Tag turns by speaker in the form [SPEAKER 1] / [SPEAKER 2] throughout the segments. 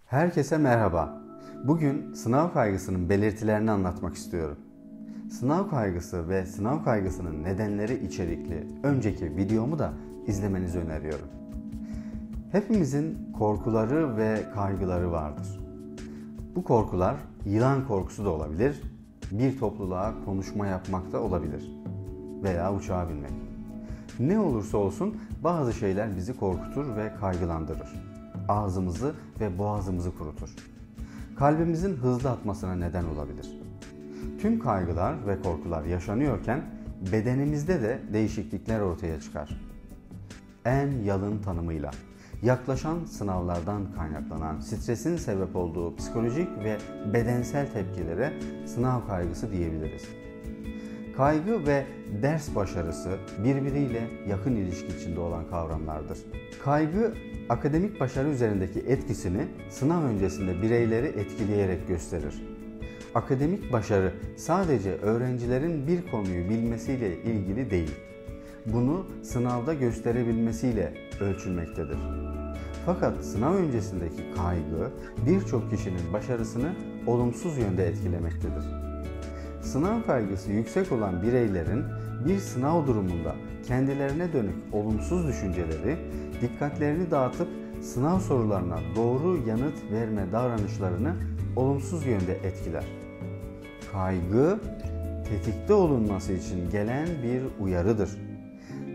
[SPEAKER 1] Herkese merhaba. Bugün sınav kaygısının belirtilerini anlatmak istiyorum. Sınav kaygısı ve sınav kaygısının nedenleri içerikli önceki videomu da izlemenizi öneriyorum. Hepimizin korkuları ve kaygıları vardır. Bu korkular yılan korkusu da olabilir, bir topluluğa konuşma yapmak da olabilir veya uçağa binmek. Ne olursa olsun bazı şeyler bizi korkutur ve kaygılandırır. Ağzımızı ve boğazımızı kurutur. Kalbimizin hızlı atmasına neden olabilir. Tüm kaygılar ve korkular yaşanıyorken bedenimizde de değişiklikler ortaya çıkar. En yalın tanımıyla yaklaşan sınavlardan kaynaklanan stresin sebep olduğu psikolojik ve bedensel tepkilere sınav kaygısı diyebiliriz. Kaygı ve ders başarısı birbiriyle yakın ilişki içinde olan kavramlardır. Kaygı, akademik başarı üzerindeki etkisini sınav öncesinde bireyleri etkileyerek gösterir. Akademik başarı sadece öğrencilerin bir konuyu bilmesiyle ilgili değil, bunu sınavda gösterebilmesiyle ölçülmektedir. Fakat sınav öncesindeki kaygı birçok kişinin başarısını olumsuz yönde etkilemektedir. Sınav kaygısı yüksek olan bireylerin bir sınav durumunda kendilerine dönük olumsuz düşünceleri, dikkatlerini dağıtıp sınav sorularına doğru yanıt verme davranışlarını olumsuz yönde etkiler. Kaygı, tetikte olunması için gelen bir uyarıdır.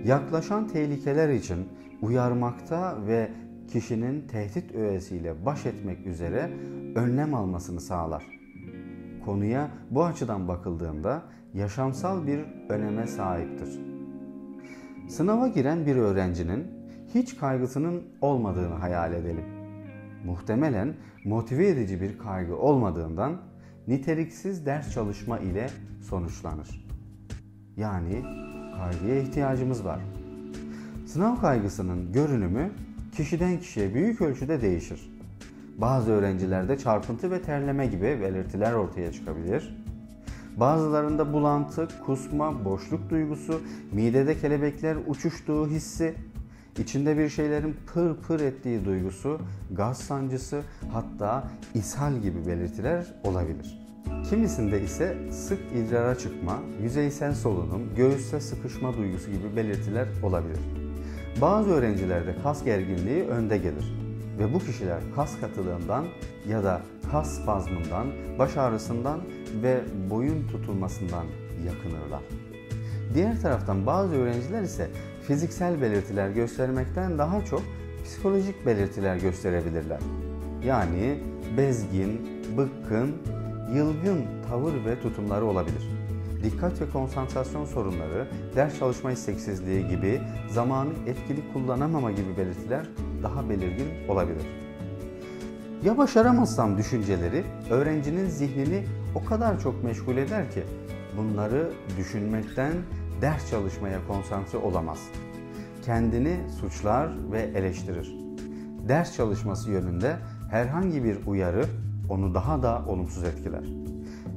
[SPEAKER 1] Yaklaşan tehlikeler için uyarmakta ve kişinin tehdit öğesiyle baş etmek üzere önlem almasını sağlar. Konuya bu açıdan bakıldığında yaşamsal bir öneme sahiptir. Sınava giren bir öğrencinin hiç kaygısının olmadığını hayal edelim. Muhtemelen motive edici bir kaygı olmadığından niteliksiz ders çalışma ile sonuçlanır. Yani kaygıya ihtiyacımız var. Sınav kaygısının görünümü kişiden kişiye büyük ölçüde değişir. Bazı öğrencilerde çarpıntı ve terleme gibi belirtiler ortaya çıkabilir. Bazılarında bulantı, kusma, boşluk duygusu, midede kelebekler uçuştuğu hissi, içinde bir şeylerin pır pır ettiği duygusu, gaz sancısı, hatta ishal gibi belirtiler olabilir. Kimisinde ise sık idrara çıkma, yüzeysel solunum, göğüste sıkışma duygusu gibi belirtiler olabilir. Bazı öğrencilerde kas gerginliği önde gelir ve bu kişiler kas katılığından ya da kas spazmından, baş ağrısından ve boyun tutulmasından yakınırlar. Diğer taraftan bazı öğrenciler ise fiziksel belirtiler göstermekten daha çok psikolojik belirtiler gösterebilirler. Yani bezgin, bıkkın, yılgın tavır ve tutumları olabilir. Dikkat ve konsantrasyon sorunları, ders çalışma isteksizliği gibi zamanı etkili kullanamama gibi belirtiler daha belirgin olabilir. Ya başaramazsam düşünceleri öğrencinin zihnini o kadar çok meşgul eder ki bunları düşünmekten ders çalışmaya konsantre olamaz. Kendini suçlar ve eleştirir. Ders çalışması yönünde herhangi bir uyarı onu daha da olumsuz etkiler.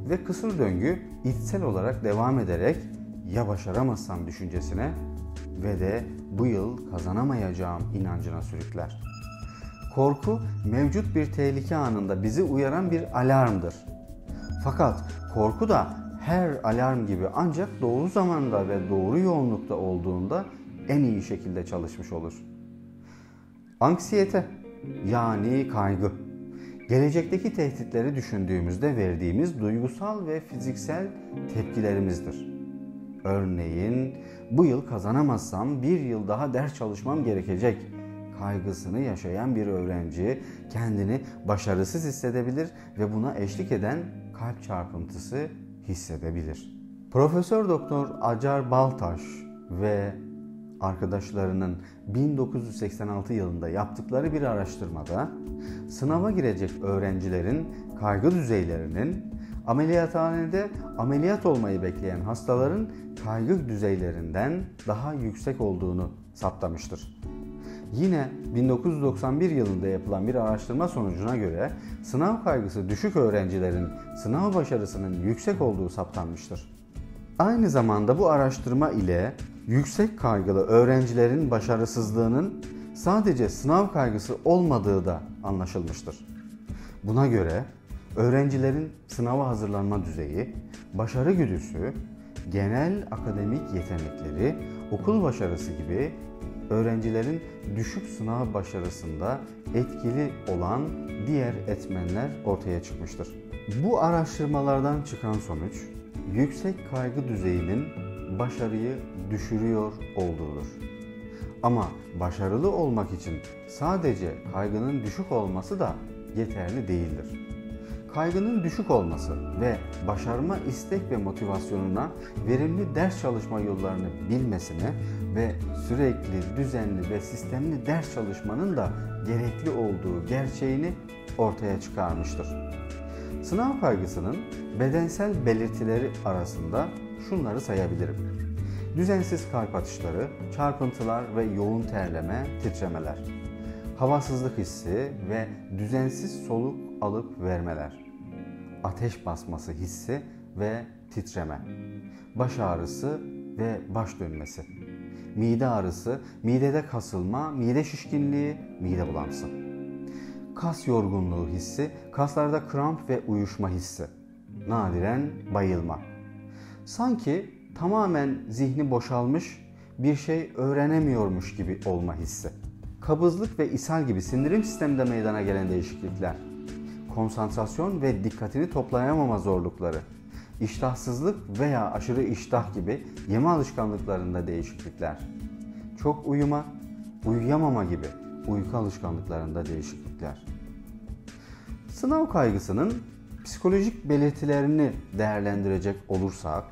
[SPEAKER 1] Ve kısır döngü içsel olarak devam ederek ya başaramazsam düşüncesine ve de bu yıl kazanamayacağım inancına sürükler. Korku mevcut bir tehlike anında bizi uyaran bir alarmdır. Fakat korku da her alarm gibi ancak doğru zamanda ve doğru yoğunlukta olduğunda en iyi şekilde çalışmış olur. Anksiyete yani kaygı. Gelecekteki tehditleri düşündüğümüzde verdiğimiz duygusal ve fiziksel tepkilerimizdir. Örneğin bu yıl kazanamazsam bir yıl daha ders çalışmam gerekecek kaygısını yaşayan bir öğrenci kendini başarısız hissedebilir ve buna eşlik eden kalp çarpıntısı hissedebilir. Profesör Doktor Acar Baltaş ve arkadaşlarının 1986 yılında yaptıkları bir araştırmada sınava girecek öğrencilerin kaygı düzeylerinin ameliyathanede ameliyat olmayı bekleyen hastaların kaygı düzeylerinden daha yüksek olduğunu saptamıştır. Yine 1991 yılında yapılan bir araştırma sonucuna göre sınav kaygısı düşük öğrencilerin sınav başarısının yüksek olduğu saptanmıştır. Aynı zamanda bu araştırma ile yüksek kaygılı öğrencilerin başarısızlığının sadece sınav kaygısı olmadığı da anlaşılmıştır. Buna göre öğrencilerin sınava hazırlanma düzeyi, başarı güdüsü, genel akademik yetenekleri, okul başarısı gibi öğrencilerin düşük sınav başarısında etkili olan diğer etmenler ortaya çıkmıştır. Bu araştırmalardan çıkan sonuç, yüksek kaygı düzeyinin başarıyı düşürüyor olduğudur. Ama başarılı olmak için sadece kaygının düşük olması da yeterli değildir. Kaygının düşük olması ve başarma istek ve motivasyonuna verimli ders çalışma yollarını bilmesine ve sürekli, düzenli ve sistemli ders çalışmanın da gerekli olduğu gerçeğini ortaya çıkarmıştır. Sınav kaygısının bedensel belirtileri arasında şunları sayabilirim. Düzensiz kalp atışları, çarpıntılar ve yoğun terleme, titremeler, havasızlık hissi ve düzensiz soluk alıp vermeler, ateş basması hissi ve titreme, baş ağrısı ve baş dönmesi, mide ağrısı, midede kasılma, mide şişkinliği, mide bulantısı, kas yorgunluğu hissi, kaslarda kramp ve uyuşma hissi, nadiren bayılma. Sanki tamamen zihni boşalmış, bir şey öğrenemiyormuş gibi olma hissi. Kabızlık ve ishal gibi sindirim sisteminde meydana gelen değişiklikler, konsantrasyon ve dikkatini toplayamama zorlukları, iştahsızlık veya aşırı iştah gibi yeme alışkanlıklarında değişiklikler, çok uyuma, uyuyamama gibi uyku alışkanlıklarında değişiklikler. Sınav kaygısının psikolojik belirtilerini değerlendirecek olursak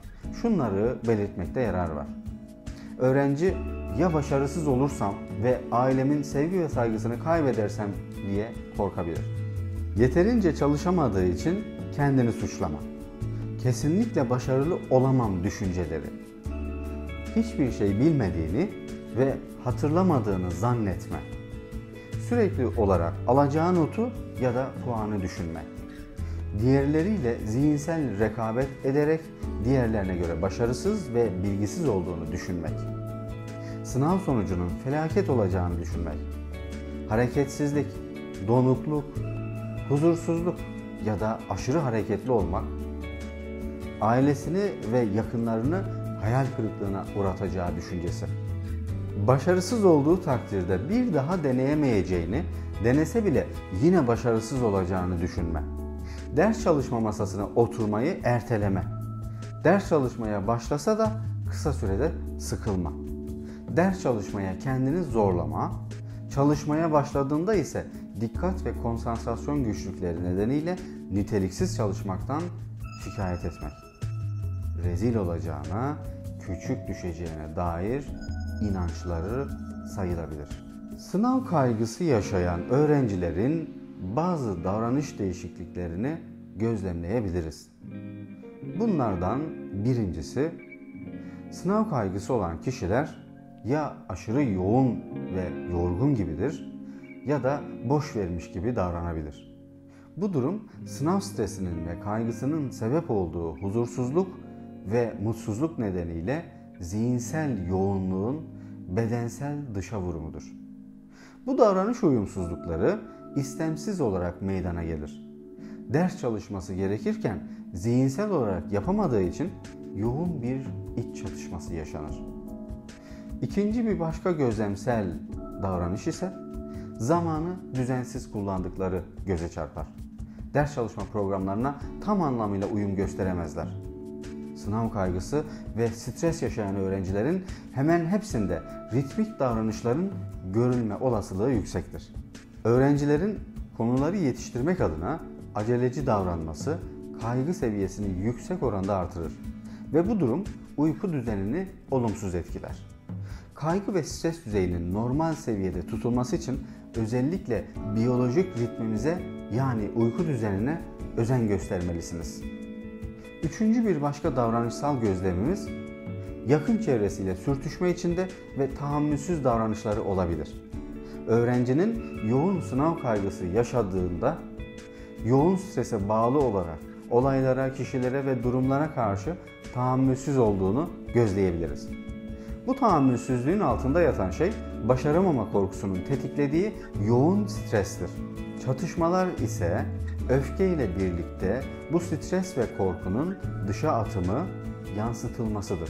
[SPEAKER 1] şunları belirtmekte yarar var. Öğrenci ya başarısız olursam ve ailemin sevgi ve saygısını kaybedersem diye korkabilir. Yeterince çalışamadığı için kendini suçlama. Kesinlikle başarılı olamam düşünceleri. Hiçbir şey bilmediğini ve hatırlamadığını zannetme. Sürekli olarak alacağı notu ya da puanı düşünme. Diğerleriyle zihinsel rekabet ederek diğerlerine göre başarısız ve bilgisiz olduğunu düşünmek. Sınav sonucunun felaket olacağını düşünmek. Hareketsizlik, donukluk, huzursuzluk ya da aşırı hareketli olmak, ailesini ve yakınlarını hayal kırıklığına uğratacağı düşüncesi. Başarısız olduğu takdirde bir daha deneyemeyeceğini, denese bile yine başarısız olacağını düşünme. Ders çalışma masasına oturmayı erteleme. Ders çalışmaya başlasa da kısa sürede sıkılma. Ders çalışmaya kendini zorlama. Çalışmaya başladığında ise dikkat ve konsantrasyon güçlükleri nedeniyle niteliksiz çalışmaktan şikayet etmek. Rezil olacağına, küçük düşeceğine dair inançları sayılabilir. Sınav kaygısı yaşayan öğrencilerin bazı davranış değişikliklerini gözlemleyebiliriz. Bunlardan birincisi, sınav kaygısı olan kişiler ya aşırı yoğun ve yorgun gibidir ya da boş vermiş gibi davranabilir. Bu durum sınav stresinin ve kaygısının sebep olduğu huzursuzluk ve mutsuzluk nedeniyle zihinsel yoğunluğun bedensel dışa vurumudur. Bu davranış uyumsuzlukları istemsiz olarak meydana gelir. Ders çalışması gerekirken zihinsel olarak yapamadığı için yoğun bir iç çatışması yaşanır. İkinci bir başka gözlemsel davranış ise zamanı düzensiz kullandıkları göze çarpar. Ders çalışma programlarına tam anlamıyla uyum gösteremezler. Sınav kaygısı ve stres yaşayan öğrencilerin hemen hepsinde ritmik davranışların görülme olasılığı yüksektir. Öğrencilerin konuları yetiştirmek adına aceleci davranması kaygı seviyesini yüksek oranda artırır ve bu durum uyku düzenini olumsuz etkiler. Kaygı ve stres düzeyinin normal seviyede tutulması için özellikle biyolojik ritmimize yani uyku düzenine özen göstermelisiniz. Üçüncü bir başka davranışsal gözlemimiz yakın çevresiyle sürtüşme içinde ve tahammülsüz davranışları olabilir. Öğrencinin yoğun sınav kaygısı yaşadığında yoğun strese bağlı olarak olaylara, kişilere ve durumlara karşı tahammülsüz olduğunu gözleyebiliriz. Bu tahammülsüzlüğün altında yatan şey başaramama korkusunun tetiklediği yoğun strestir. Çatışmalar ise öfke ile birlikte bu stres ve korkunun dışa atımı yansıtılmasıdır.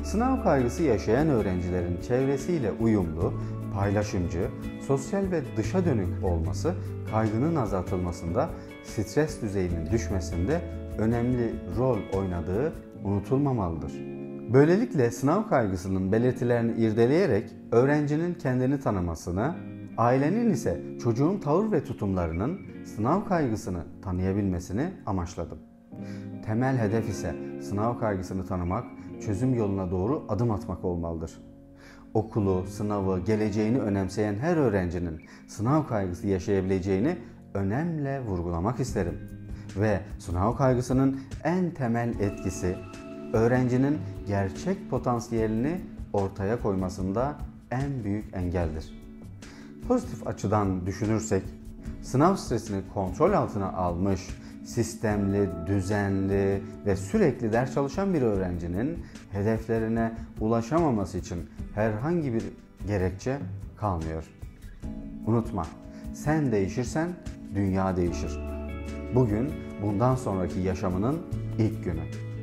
[SPEAKER 1] Sınav kaygısı yaşayan öğrencilerin çevresiyle uyumlu, paylaşımcı, sosyal ve dışa dönük olması kaygının azaltılmasında, stres düzeyinin düşmesinde önemli rol oynadığı unutulmamalıdır. Böylelikle sınav kaygısının belirtilerini irdeleyerek öğrencinin kendini tanımasını, ailenin ise çocuğun tavır ve tutumlarının sınav kaygısını tanıyabilmesini amaçladım. Temel hedef ise sınav kaygısını tanımak, çözüm yoluna doğru adım atmak olmalıdır. Okulu, sınavı, geleceğini önemseyen her öğrencinin sınav kaygısı yaşayabileceğini önemle vurgulamak isterim. Ve sınav kaygısının en temel etkisi, öğrencinin gerçek potansiyelini ortaya koymasında en büyük engeldir. Pozitif açıdan düşünürsek, sınav stresini kontrol altına almış, sistemli, düzenli ve sürekli ders çalışan bir öğrencinin hedeflerine ulaşamaması için herhangi bir gerekçe kalmıyor. Unutma, sen değişirsen dünya değişir. Bugün bundan sonraki yaşamının ilk günü.